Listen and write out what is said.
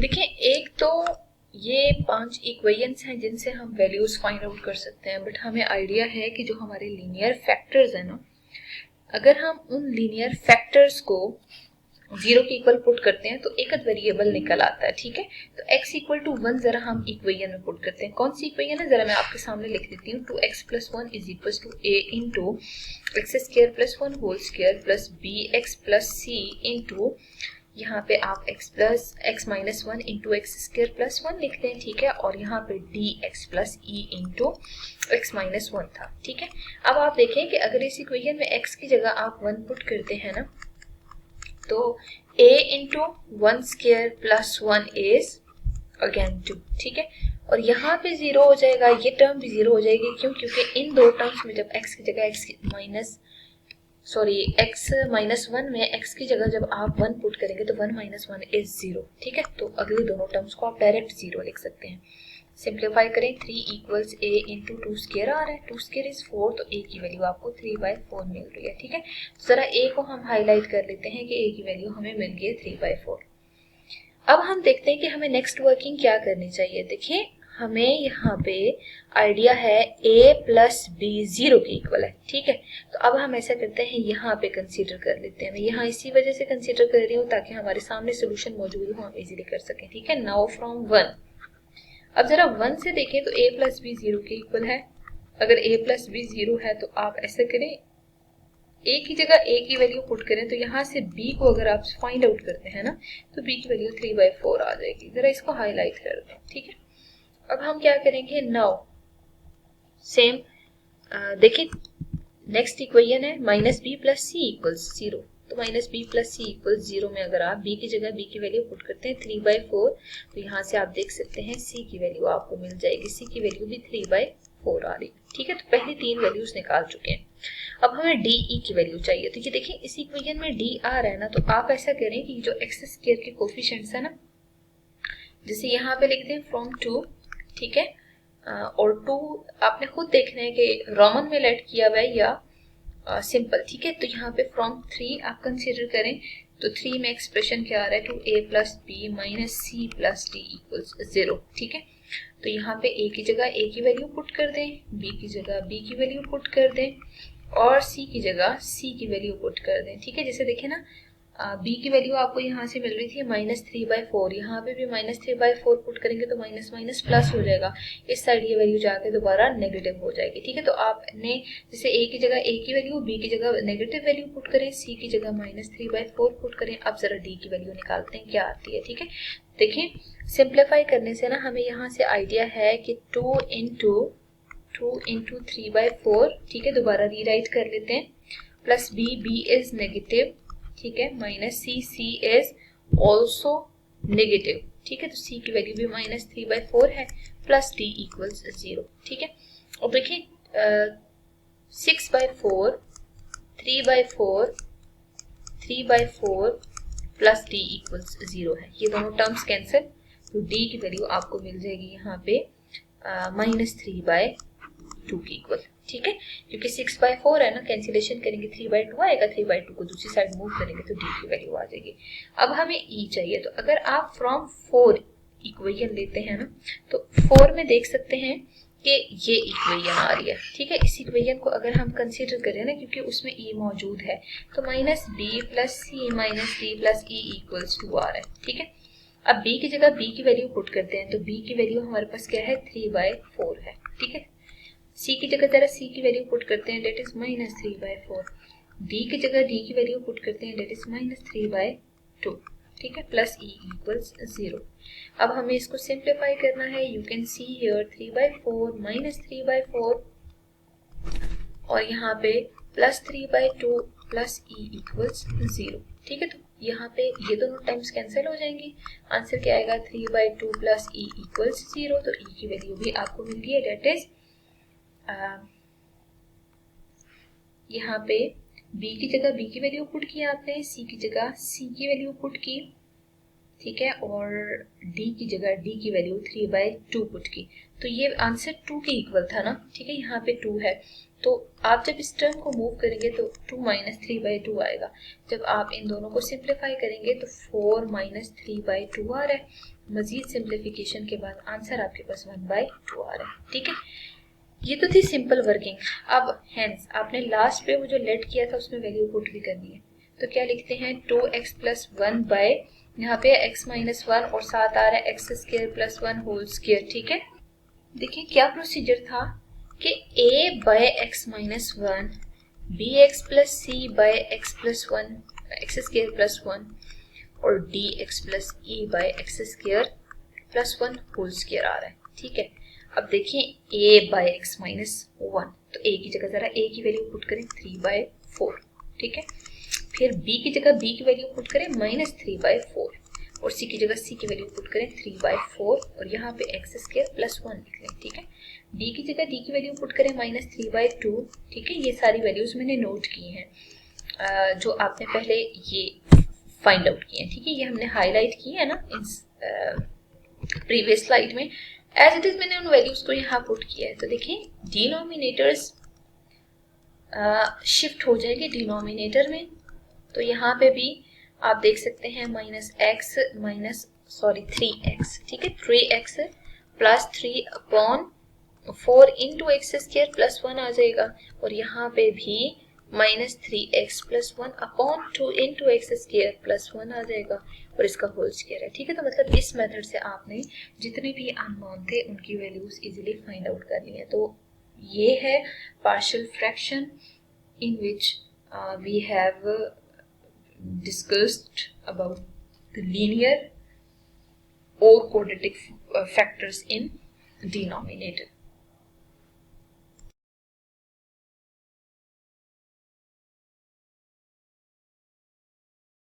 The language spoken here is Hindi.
देखिए, एक तो ये 5 इक्वेशंस हैं जिनसे हम वैल्यूज फाइंड आउट कर सकते हैं, बट हमें आइडिया है कि जो हमारे लीनियर फैक्टर्स हैं ना, अगर हम उन लीनियर फैक्टर्स को जीरो के इक्वल पुट करते हैं तो एक वेरिएबल निकल आता है। ठीक है, तो x इक्वल टू 1 जरा हम इक्वेशन में पुट करते हैं। कौन सी इक्वेशन है, जरा मैं आपके सामने लिख देती हूँ। 2x plus 1 is equal to a into x square plus 1 whole square plus B x plus C into, यहाँ पे आप x minus 1 into x square plus 1 लिखते हैं। ठीक है, और यहाँ पे dx plus E into x minus 1 था। ठीक है, अब आप देखें कि अगर इस इक्वेशन में x की जगह आप 1 पुट करते हैं ना, तो a into 1 square plus 1 is again 2। ठीक है, और यहाँ पे 0 हो जाएगा, ये टर्म भी 0 हो जाएगी। क्यों? क्योंकि इन दो टर्म्स में जब x की जगह x माइनस 1 में x की जगह जब आप 1 पुट करेंगे तो 1 माइनस 1 इज 0। ठीक है, तो अगले दोनों टर्म्स को आप डायरेक्ट 0 लिख सकते हैं। सिंप्लीफाई करें, 3 इक्वल्स a इंटू 2 स्क्र आ रहा है, 2 स्क्र इज 4, तो a की वैल्यू आपको 3/4 मिल रही है। ठीक है, जरा a को हम हाईलाइट कर लेते हैं कि a की वैल्यू हमें मिल गई है 3/4। अब हम देखते हैं कि हमें नेक्स्ट वर्किंग क्या करनी चाहिए। देखिए, हमें यहाँ पे आइडिया है a प्लस बी 0 के इक्वल है। ठीक है, तो अब हम ऐसा करते हैं, यहाँ पे कंसीडर कर लेते हैं। मैं यहाँ इसी वजह से कंसीडर कर रही हूँ ताकि हमारे सामने सोल्यूशन मौजूद हो, हम इजीली कर सकें। ठीक है, नाउ फ्रॉम 1, अब जरा 1 से देखें तो a प्लस बी 0 के इक्वल है। अगर a प्लस बी 0 है तो आप ऐसा करें, a की जगह a की वैल्यू पुट करें, तो यहाँ से b को अगर आप फाइंड आउट करते हैं ना, तो b की वैल्यू 3/4 आ जाएगी। जरा इसको हाईलाइट कर दें। ठीक है, अब हम क्या करेंगे, नाउ सेम देखिए, नेक्स्ट इक्वेशन है माइनस बी प्लस सी इक्वल्स 0। तो माइनस बी प्लस सी इक्वल्स 0 में अगर आप b की जगह b की वैल्यू पुट करते हैं 3/4, तो यहाँ से आप देख सकते हैं c की वैल्यू आपको मिल जाएगी। c की वैल्यू भी 3/4 आ रही। ठीक है, तो पहली 3 वैल्यूज निकाल चुके हैं। अब हमें डी ई की वैल्यू चाहिए। तो ये देखिए, इस इक्वेशन में डी आ रहा है ना, तो आप ऐसा करें कि जो एक्स स्क्वायर के कोफिशिएंट्स है ना, जैसे यहाँ पे लिखते हैं फ्रॉम 2। ठीक है, और 2 आपने खुद देखना है कि रोमन में लेट किया हुआ है या सिंपल। ठीक है, तो यहाँ पे फ्रॉम 3 आप कंसीडर करें, तो 3 में एक्सप्रेशन क्या आ रहा है, 2a plus B minus C plus D equals 0। ठीक है, तो यहाँ पे a की जगह a की वैल्यू पुट कर दें, b की जगह b की वैल्यू पुट कर दें, और c की जगह c की वैल्यू पुट कर दें। ठीक है, जैसे देखें ना, b की वैल्यू आपको यहाँ से मिल रही थी -3/4, यहाँ पे भी -3/4 पुट करेंगे तो माइनस माइनस प्लस हो जाएगा, इस साइड ये वैल्यू जाके दोबारा नेगेटिव हो जाएगी। ठीक है, तो आपने जैसे a की जगह a की वैल्यू, b की जगह नेगेटिव वैल्यू पुट करें, c की जगह -3/4 पुट करें। अब जरा d की वैल्यू निकालते हैं क्या आती है। ठीक है, देखिए, सिंप्लीफाई करने से ना हमें यहाँ से आइडिया है कि 2 इंटू 3/4। ठीक है, दोबारा रीराइट कर लेते हैं, प्लस b इज नेगेटिव। ठीक है, minus C is also negative. ठीक है, तो c की वैल्यू भी -3/4 है, प्लस d इक्वल्स 0। ठीक है, और देखिए 6/4, 3/4 प्लस d इक्वल्स 0 है। ये दोनों टर्म्स कैंसिल, तो d की वैल्यू आपको मिल जाएगी यहाँ पे -3/2 की इक्वल। ठीक है, क्योंकि 6/4 है ना, कैंसिलेशन करेंगे 3/2 आएगा, 3/2 को दूसरी साइड मूव करेंगे तो d की वैल्यू आ जाएगी। अब हमें e चाहिए, तो अगर आप फ्रॉम 4 इक्वेशन लेते हैं ना, तो 4 में देख सकते हैं कि ये इक्वेशन आ रही है। ठीक है, इस इक्वेशन को अगर हम कंसीडर करें ना, क्योंकि उसमें e मौजूद है, तो -b plus C minus d plus e equals 2 आ रहा है। ठीक है, अब b की जगह b की वैल्यू पुट करते हैं, तो b की वैल्यू हमारे पास क्या है, 3/4 है। ठीक है, c की जगह जरा c की वैल्यू पुट करते हैं, डेट इज -3/4। d की जगह d की वैल्यू पुट करते हैं, डेट इज -3/2। ठीक है, प्लस e इक्वल्स 0। अब हमें इसको सिंप्लीफाई करना है। यू कैन सी हियर 3/4 -3/4, और यहाँ पे +3/2 प्लस e इक्वल्स 0। ठीक है, तो यहाँ पे ये दोनों टाइम्स कैंसिल हो जाएंगी। आंसर क्या आएगा, 3/2 प्लस e इक्वल्स 0। तो e की वैल्यू भी आपको मिल गई है, डेट इज यहाँ पे b की जगह b की वैल्यू पुट की आपने, c की जगह c की वैल्यू पुट की। ठीक है, और d की जगह d की वैल्यू 3/2 पुट की, तो ये आंसर 2 के इक्वल था ना। ठीक है, यहाँ पे 2 है, तो आप जब इस टर्म को मूव करेंगे तो 2 - 3/2 आएगा। जब आप इन दोनों को सिंप्लीफाई करेंगे तो 4 - 3/2 आ रहा है, मजीद सिंप्लीफिकेशन के बाद आंसर आपके पास 1/2 आ रहा है। ठीक है, ये तो थी सिंपल वर्किंग। अब हेंस आपने लास्ट पे वो जो लेट किया था उसमें वैल्यू पुट भी करनी है, तो क्या लिखते हैं 2x + 1 बाय, यहाँ पे x - 1 और साथ आ रहा है x² + 1 होल स्क्वायर। ठीक है, देखिए क्या प्रोसीजर था कि a by x - 1 bx + c by x + 1 x² + 1 और dx + e by x² + 1 whole square आ रहा है। ठीक है, अब देखिए a बाय x - 1, तो a की जगह जरा a की वैल्यू पुट करें 3/4। ठीक है, फिर b की जगह b की वैल्यू पुट करें -3/4 और c की जगह c की वैल्यू पुट करें 3/4 और यहाँ पे x² + 1 लिख लें। ठीक है, d की जगह d की वैल्यू पुट करें -3/2। ठीक है, ये सारी वैल्यूज मैंने नोट की हैं जो आपने पहले ये फाइंड आउट किए हैं। ठीक है, ये हमने हाईलाइट की है ना इस प्रीवियस स्लाइड में। एज इट इज मैंने उन वैल्यूज को यहाँ पुट किया है, तो देखिए डिनोमिनेटर्स शिफ्ट हो जाएंगे डिनोमिनेटर में, तो यहाँ पे भी आप देख सकते हैं -3x। ठीक है, 3x + 3/4 इंटू x² + 1 आ जाएगा और यहाँ पे भी -3x + 1/2 इंटू x² + 1 आ जाएगा और इसका होल स्क्वायर है। ठीक है, तो मतलब इस मेथड से आपने जितने भी अननोन थे उनकी वैल्यूज इजीली फाइंड आउट कर ली है। तो ये है partial fraction in which we have discussed about the linear or quadratic factors in denominator.